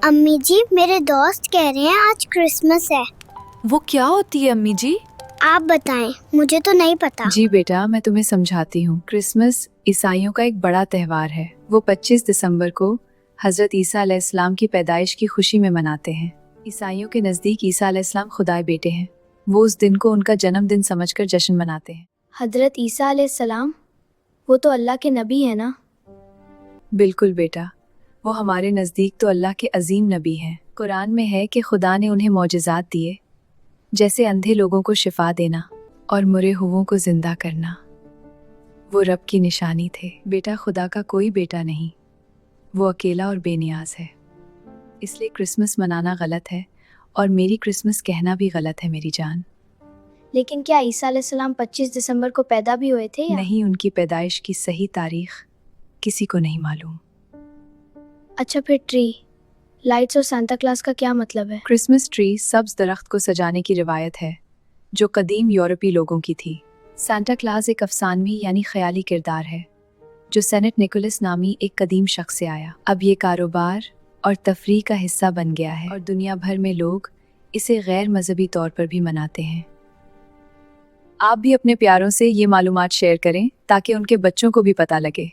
امی جی میرے دوست کہہ رہے ہیں آج کرسمس ہے. وہ کیا ہوتی ہے امی جی؟ آپ بتائیں، مجھے تو نہیں پتا. جی بیٹا، میں تمہیں سمجھاتی ہوں. کرسمس عیسائیوں کا ایک بڑا تہوار ہے. وہ 25 دسمبر کو حضرت عیسیٰ علیہ السلام کی پیدائش کی خوشی میں مناتے ہیں. عیسائیوں کے نزدیک عیسیٰ علیہ السلام خدائے بیٹے ہیں. وہ اس دن کو ان کا جنم دن سمجھ کر جشن مناتے ہیں. حضرت عیسیٰ علیہ السلام وہ تو اللہ کے نبی ہیں نا؟ بالکل بیٹا، وہ ہمارے نزدیک تو اللہ کے عظیم نبی ہیں. قرآن میں ہے کہ خدا نے انہیں معجزات دیے، جیسے اندھے لوگوں کو شفا دینا اور مرے ہووں کو زندہ کرنا. وہ رب کی نشانی تھے. بیٹا، خدا کا کوئی بیٹا نہیں، وہ اکیلا اور بے نیاز ہے. اس لیے کرسمس منانا غلط ہے، اور میری کرسمس کہنا بھی غلط ہے میری جان. لیکن کیا عیسیٰ علیہ السلام 25 دسمبر کو پیدا بھی ہوئے تھے یا؟ نہیں، ان کی پیدائش کی صحیح تاریخ کسی کو نہیں معلوم. اچھا، پھر ٹری، لائٹس اور سانتا کلاس کا کیا مطلب ہے؟ کرسمس ٹری سبز درخت کو سجانے کی روایت ہے جو قدیم یورپی لوگوں کی تھی. سانتا کلاز ایک افسانوی یعنی خیالی کردار ہے جو سینٹ نیکولس نامی ایک قدیم شخص سے آیا. اب یہ کاروبار اور تفریح کا حصہ بن گیا ہے، اور دنیا بھر میں لوگ اسے غیر مذہبی طور پر بھی مناتے ہیں. آپ بھی اپنے پیاروں سے یہ معلومات شیئر کریں تاکہ ان کے بچوں کو بھی پتہ لگے.